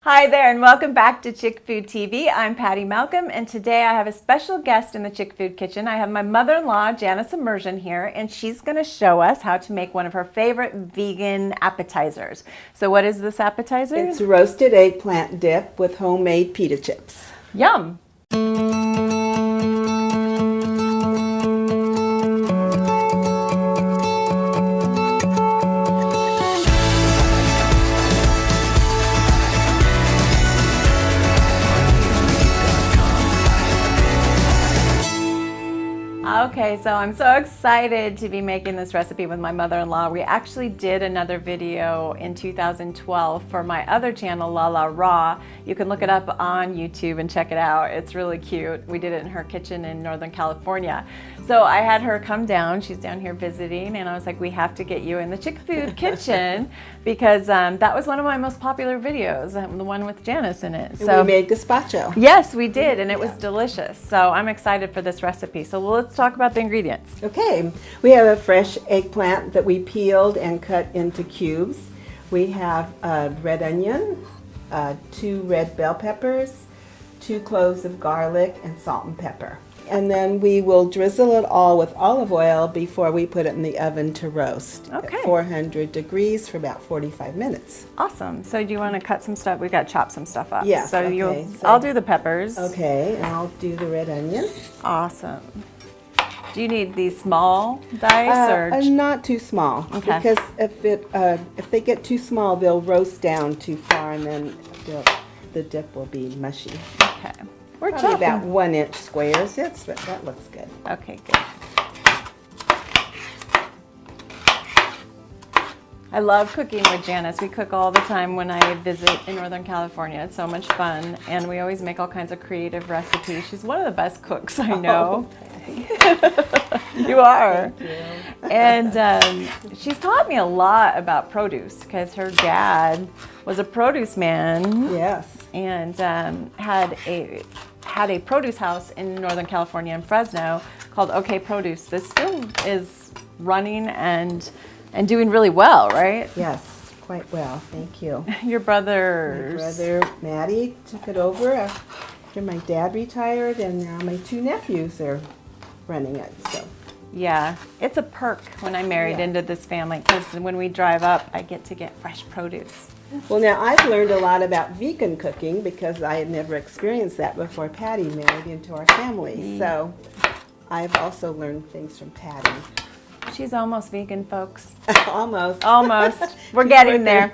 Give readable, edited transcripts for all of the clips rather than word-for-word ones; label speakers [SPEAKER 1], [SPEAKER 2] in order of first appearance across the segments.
[SPEAKER 1] Hi there and welcome back to Chickfoodtv. I'm Patty Malcolm and today I have a special guest in the Chick Food kitchen. I have my mother-in-law Janice Immersion here and she's going to show us how to make one of her favorite vegan appetizers. So what is this appetizer?
[SPEAKER 2] It's roasted eggplant dip with homemade pita chips.
[SPEAKER 1] Yum! Okay, so I'm so excited to be making this recipe with my mother-in-law. We actually did another video in 2012 for my other channel, La La Raw. You can look it up on YouTube and check it out. It's really cute. We did it in her kitchen in Northern California. So I had her come down. She's down here visiting, and I was like, we have to get you in the Chick Food kitchen because that was one of my most popular videos, the one with Janice in it.
[SPEAKER 2] So we made gazpacho.
[SPEAKER 1] Yes, we did, and it was delicious. So I'm excited for this recipe. So let's talk about the ingredients.
[SPEAKER 2] Okay, we have a fresh eggplant that we peeled and cut into cubes. We have a red onion, 2 red bell peppers, 2 cloves of garlic, and salt and pepper. And then we will drizzle it all with olive oil before we put it in the oven to roast at 400 degrees for about 45 minutes.
[SPEAKER 1] Awesome. So do you want to cut some stuff? We got to chop some stuff up.
[SPEAKER 2] Yes.
[SPEAKER 1] So I'll do the peppers.
[SPEAKER 2] Okay, and I'll do the red onion.
[SPEAKER 1] Awesome. Do you need these small dice or
[SPEAKER 2] not too small?
[SPEAKER 1] Okay.
[SPEAKER 2] Because if they get too small, they'll roast down too far, and then the dip will be mushy.
[SPEAKER 1] Okay. We're
[SPEAKER 2] Probably
[SPEAKER 1] chopping
[SPEAKER 2] about 1-inch squares. That looks good.
[SPEAKER 1] Okay, good. I love cooking with Janice. We cook all the time when I visit in Northern California. It's so much fun, and we always make all kinds of creative recipes. She's one of the best cooks I know. You are.
[SPEAKER 2] Thank you.
[SPEAKER 1] And she's taught me a lot about produce because her dad was a produce man.
[SPEAKER 2] Yes.
[SPEAKER 1] And had a produce house in Northern California in Fresno called OK Produce. This still is running and doing really well, right?
[SPEAKER 2] Yes, quite well. Thank you.
[SPEAKER 1] Your brother
[SPEAKER 2] Maddie took it over after my dad retired, and now my 2 nephews are running it. So
[SPEAKER 1] yeah, it's a perk when I married into this family because when we drive up, I get to get fresh produce.
[SPEAKER 2] Well, now I've learned a lot about vegan cooking because I had never experienced that before Patty married into our family. So I've also learned things from Patty.
[SPEAKER 1] She's almost vegan, folks.
[SPEAKER 2] Almost.
[SPEAKER 1] Almost. We're getting there.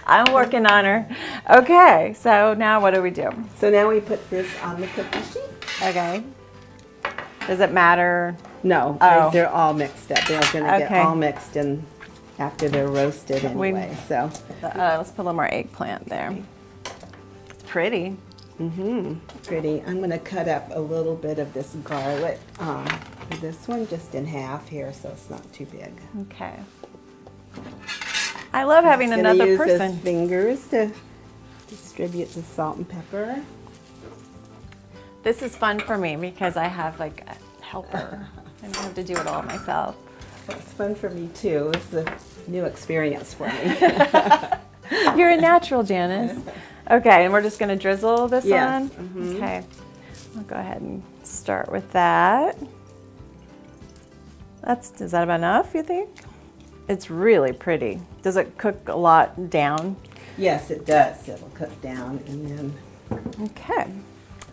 [SPEAKER 1] I'm working on her. Okay, so now what do we do?
[SPEAKER 2] So now we put this on the cookie sheet.
[SPEAKER 1] Okay. Does it matter?
[SPEAKER 2] No, they're all mixed up. They're going to get all mixed in after they're roasted anyway.
[SPEAKER 1] Let's put a little more eggplant there. It's pretty.
[SPEAKER 2] Pretty. I'm going to cut up a little bit of this garlic. This one just in half here, so it's not too big.
[SPEAKER 1] Okay. I love having another person.
[SPEAKER 2] Use his fingers to distribute the salt and pepper.
[SPEAKER 1] This is fun for me because I have like a helper. I don't have to do it all myself.
[SPEAKER 2] It's fun for me too. It's a new experience for me.
[SPEAKER 1] You're a natural, Janice. Okay, and we're just going to drizzle this on? Okay. I'll go ahead and start with that. Is that about enough, you think? It's really pretty. Does it cook a lot down?
[SPEAKER 2] Yes, it does. It'll cook down and then...
[SPEAKER 1] Okay.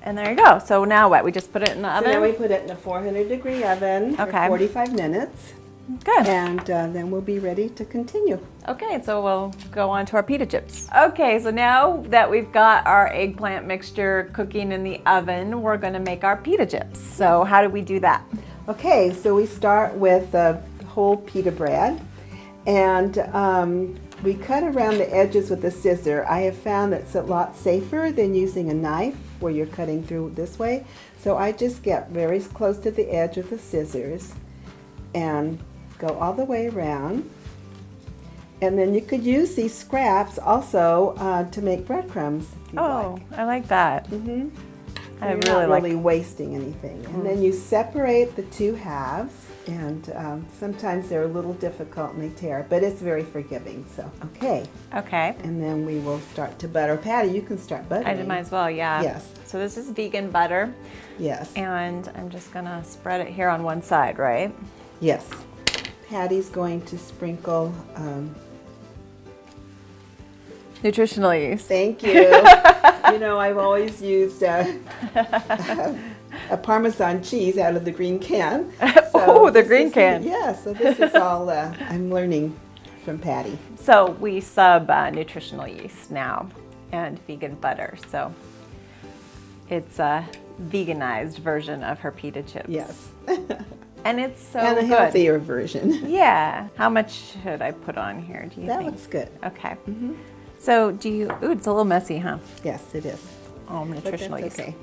[SPEAKER 1] And there you go. So now what? We just put it in the oven?
[SPEAKER 2] So now we put it in a 400-degree oven for 45 minutes.
[SPEAKER 1] Good.
[SPEAKER 2] And then we'll be ready to continue.
[SPEAKER 1] Okay, so we'll go on to our pita chips. Okay, so now that we've got our eggplant mixture cooking in the oven, we're going to make our pita chips. So how do we do that?
[SPEAKER 2] Okay, so we start with whole pita bread, and we cut around the edges with a scissor. I have found that it's a lot safer than using a knife where you're cutting through this way. So I just get very close to the edge with the scissors and go all the way around. And then you could use these scraps also to make breadcrumbs if you like.
[SPEAKER 1] I like that.
[SPEAKER 2] I really like wasting anything. And then you separate the 2 halves. And sometimes they're a little difficult and they tear, but it's very forgiving. So, okay.
[SPEAKER 1] Okay.
[SPEAKER 2] And then we will start to butter. Patty, you can start buttering.
[SPEAKER 1] I might as well, yeah.
[SPEAKER 2] Yes.
[SPEAKER 1] So this is vegan butter.
[SPEAKER 2] Yes.
[SPEAKER 1] And I'm just gonna spread it here on one side, right?
[SPEAKER 2] Yes. Patty's going to sprinkle.
[SPEAKER 1] Nutritional yeast.
[SPEAKER 2] Thank you. You know, I've always used a Parmesan cheese out of the green can.
[SPEAKER 1] Oh, the green can.
[SPEAKER 2] Yeah, so this is all I'm learning from Patty.
[SPEAKER 1] So we sub nutritional yeast now and vegan butter. So it's a veganized version of her pita chips.
[SPEAKER 2] Yes.
[SPEAKER 1] And it's so
[SPEAKER 2] And a
[SPEAKER 1] good.
[SPEAKER 2] healthier version.
[SPEAKER 1] Yeah. How much should I put on here, do you
[SPEAKER 2] That
[SPEAKER 1] think?
[SPEAKER 2] looks good.
[SPEAKER 1] Okay. So do you, ooh, it's a little messy, huh?
[SPEAKER 2] Yes, it is.
[SPEAKER 1] Oh,
[SPEAKER 2] But
[SPEAKER 1] nutritional
[SPEAKER 2] that's
[SPEAKER 1] yeast.
[SPEAKER 2] okay.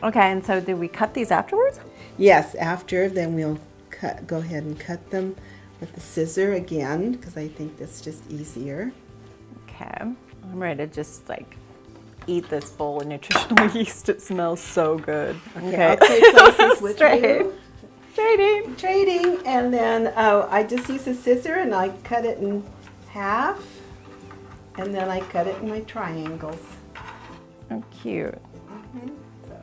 [SPEAKER 1] Okay, and so did we cut these afterwards?
[SPEAKER 2] Yes, after, then we'll go ahead and cut them with the scissor again, because I think that's just easier.
[SPEAKER 1] Okay. I'm ready to just like eat this bowl of nutritional yeast. It smells so good.
[SPEAKER 2] Okay, I'll trade places with
[SPEAKER 1] Straight.
[SPEAKER 2] you.
[SPEAKER 1] Trading.
[SPEAKER 2] Trading, and then I just use a scissor and I cut it in half, and then I cut it in my triangles.
[SPEAKER 1] Oh, cute.
[SPEAKER 2] So,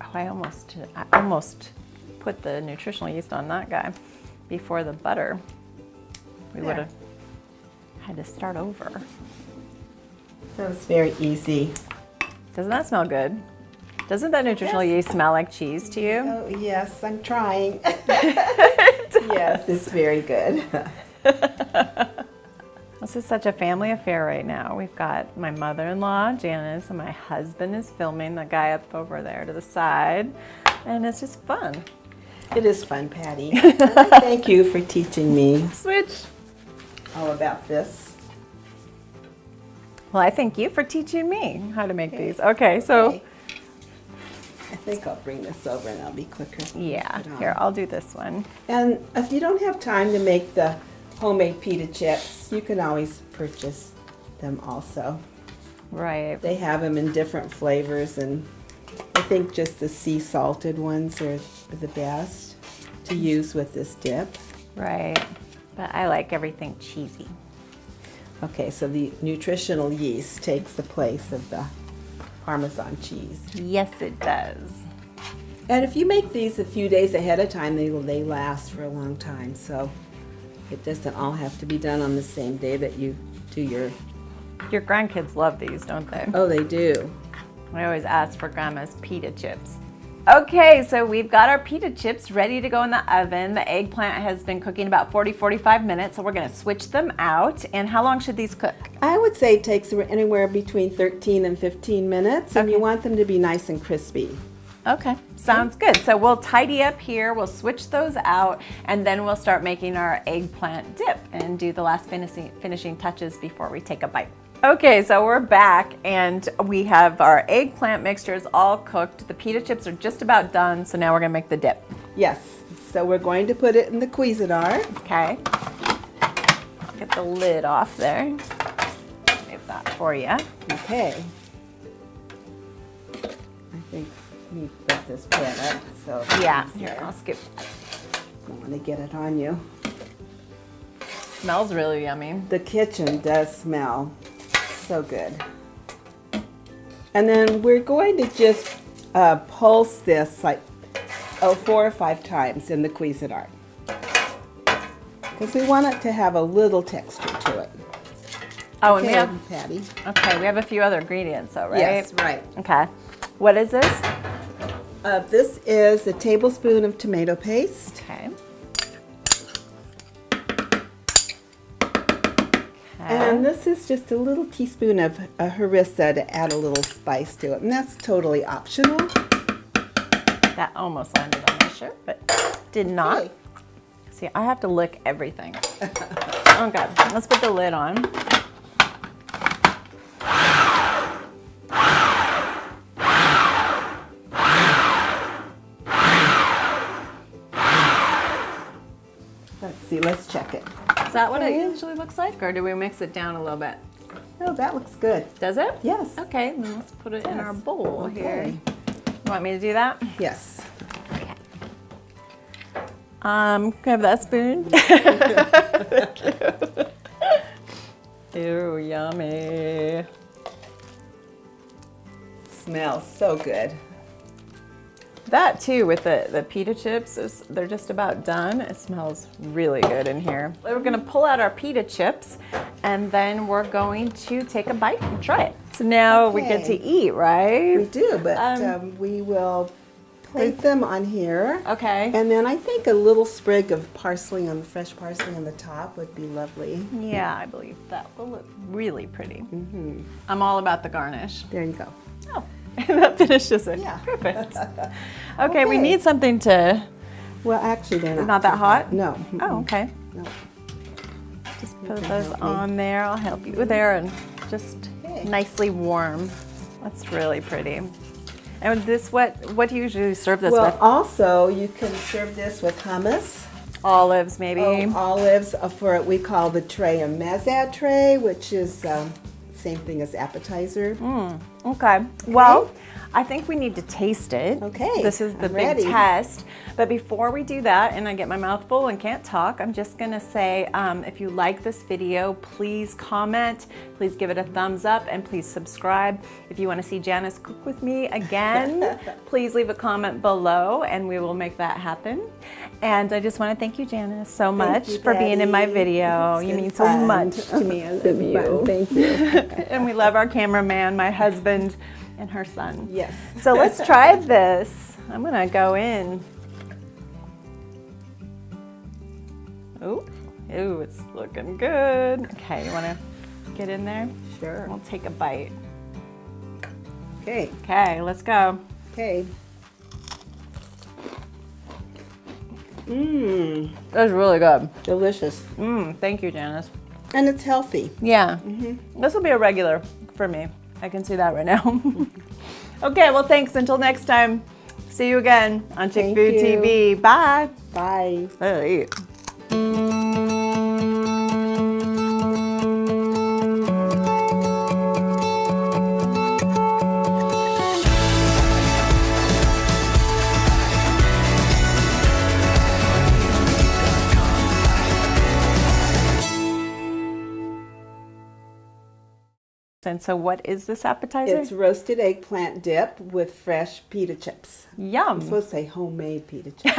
[SPEAKER 1] Oh, I almost put the nutritional yeast on that guy before the butter. We
[SPEAKER 2] Yeah.
[SPEAKER 1] would have had to start over.
[SPEAKER 2] that was very easy.
[SPEAKER 1] Doesn't that smell good? Doesn't that nutritional yeast smell like cheese to you?
[SPEAKER 2] Oh yes, I'm trying. Yes, it's very good.
[SPEAKER 1] This is such a family affair right now. We've got my mother-in-law, Janice, and my husband is filming, the guy up over there to the side. And it's just fun.
[SPEAKER 2] It is fun, Patty. Thank you for teaching me
[SPEAKER 1] Switch.
[SPEAKER 2] all about this.
[SPEAKER 1] Well, I thank you for teaching me how to make these. Okay, so
[SPEAKER 2] Okay. I think I'll bring this over and I'll be quicker.
[SPEAKER 1] yeah,
[SPEAKER 2] Put it on.
[SPEAKER 1] here, I'll do this one.
[SPEAKER 2] And if you don't have time to make the homemade pita chips, you can always purchase them also.
[SPEAKER 1] Right.
[SPEAKER 2] They have them in different flavors, and I think just the sea salted ones are the best to use with this dip.
[SPEAKER 1] Right. But I like everything cheesy.
[SPEAKER 2] Okay, so the nutritional yeast takes the place of the Parmesan cheese.
[SPEAKER 1] Yes, it does.
[SPEAKER 2] And if you make these a few days ahead of time, they last for a long time. So it doesn't all have to be done on the same day that you do your...
[SPEAKER 1] Your grandkids love these, don't they?
[SPEAKER 2] Oh, they do.
[SPEAKER 1] I always ask for Grandma's pita chips. Okay, so we've got our pita chips ready to go in the oven. The eggplant has been cooking about 40-45 minutes, so we're gonna switch them out. And how long should these cook?
[SPEAKER 2] I would say it takes anywhere between 13 and 15 minutes, and you
[SPEAKER 1] Okay.
[SPEAKER 2] want them to be nice and crispy.
[SPEAKER 1] Okay, sounds good. So we'll tidy up here, we'll switch those out, and then we'll start making our eggplant dip and do the last finishing touches before we take a bite. Okay, so we're back and we have our eggplant mixtures all cooked. The pita chips are just about done, so now we're gonna make the dip.
[SPEAKER 2] Yes, so we're going to put it in the Cuisinart.
[SPEAKER 1] Okay. I'll get the lid off there. Save that for you.
[SPEAKER 2] Okay. I think we need to put this pan up. So
[SPEAKER 1] Yeah, here, I'll skip.
[SPEAKER 2] I don't want to get it on you.
[SPEAKER 1] Smells really yummy.
[SPEAKER 2] The kitchen does smell so good. And then we're going to just pulse this like 4 or 5 times in the Cuisinart, because we want it to have a little texture to it.
[SPEAKER 1] Oh, and we
[SPEAKER 2] Okay,
[SPEAKER 1] have,
[SPEAKER 2] Patty.
[SPEAKER 1] okay, we have a few other ingredients though, right?
[SPEAKER 2] Yes, right.
[SPEAKER 1] Okay. What is this?
[SPEAKER 2] This is a tablespoon of tomato paste.
[SPEAKER 1] Okay.
[SPEAKER 2] And this is just a little teaspoon of harissa to add a little spice to it. And that's totally optional.
[SPEAKER 1] That almost landed on my shirt, but did not.
[SPEAKER 2] Okay.
[SPEAKER 1] See, I have to lick everything. Okay, let's put the lid on.
[SPEAKER 2] Let's see, let's check it.
[SPEAKER 1] Is that what it
[SPEAKER 2] Okay.
[SPEAKER 1] usually looks like, or do we mix it down a little bit?
[SPEAKER 2] Oh, that looks good.
[SPEAKER 1] Does it?
[SPEAKER 2] Yes.
[SPEAKER 1] Okay, then let's put it in our bowl
[SPEAKER 2] Okay.
[SPEAKER 1] here. You want me to do that?
[SPEAKER 2] Yes.
[SPEAKER 1] Okay. Can I have that spoon? Ew, yummy.
[SPEAKER 2] Smells so good.
[SPEAKER 1] That too, with the pita chips, they're just about done. It smells really good in here. We're gonna pull out our pita chips and then we're going to take a bite and try it. So now we get to eat, right?
[SPEAKER 2] We do, but we will place them on here.
[SPEAKER 1] Okay.
[SPEAKER 2] And then I think a little sprig of parsley on the fresh parsley on the top would be lovely.
[SPEAKER 1] Yeah, I believe that will look really pretty. I'm all about the garnish.
[SPEAKER 2] There you go.
[SPEAKER 1] Oh, that finishes it.
[SPEAKER 2] Yeah.
[SPEAKER 1] Perfect. Okay, we need something to...
[SPEAKER 2] Well, actually, they're not.
[SPEAKER 1] Not that
[SPEAKER 2] too
[SPEAKER 1] hot?
[SPEAKER 2] No.
[SPEAKER 1] Oh, okay.
[SPEAKER 2] No.
[SPEAKER 1] Just put those on there. I'll help you there and just nicely warm. That's really pretty. And this, what do you usually serve this
[SPEAKER 2] Well,
[SPEAKER 1] with?
[SPEAKER 2] also, you can serve this with hummus.
[SPEAKER 1] Olives, maybe.
[SPEAKER 2] Olives for what we call the tray, a mezad tray, which is same thing as appetizer.
[SPEAKER 1] Okay. Well, I think we need to taste it.
[SPEAKER 2] Okay,
[SPEAKER 1] This is the
[SPEAKER 2] I'm
[SPEAKER 1] big
[SPEAKER 2] ready.
[SPEAKER 1] test. But before we do that, and I get my mouth full and can't talk, I'm just gonna say, if you like this video, please comment, please give it a thumbs up, and please subscribe. If you wanna see Janice cook with me again, please leave a comment below and we will make that happen. And I just wanna thank you, Janice, so much
[SPEAKER 2] you,
[SPEAKER 1] for being in my
[SPEAKER 2] Patty.
[SPEAKER 1] video.
[SPEAKER 2] It's
[SPEAKER 1] You
[SPEAKER 2] been
[SPEAKER 1] mean so
[SPEAKER 2] fun.
[SPEAKER 1] much to me. I love you.
[SPEAKER 2] Thank you.
[SPEAKER 1] And we love our cameraman, my husband, and her son.
[SPEAKER 2] Yes.
[SPEAKER 1] So let's try this. I'm gonna go in. Ooh, it's looking good. Okay, you wanna get in there?
[SPEAKER 2] Sure.
[SPEAKER 1] We'll take a bite.
[SPEAKER 2] Okay.
[SPEAKER 1] Okay, let's go.
[SPEAKER 2] Okay.
[SPEAKER 1] That was really good.
[SPEAKER 2] Delicious.
[SPEAKER 1] Thank you, Janice.
[SPEAKER 2] And it's healthy.
[SPEAKER 1] Yeah, this will be a regular for me. I can see that right now. Okay, well, thanks. Until next time. See you again on
[SPEAKER 2] Thank
[SPEAKER 1] Chickfoodtv. Bye.
[SPEAKER 2] Bye.
[SPEAKER 1] Hey. And so what is this appetizer?
[SPEAKER 2] It's roasted eggplant dip with fresh pita chips.
[SPEAKER 1] Yum.
[SPEAKER 2] I'm supposed to say homemade pita chips.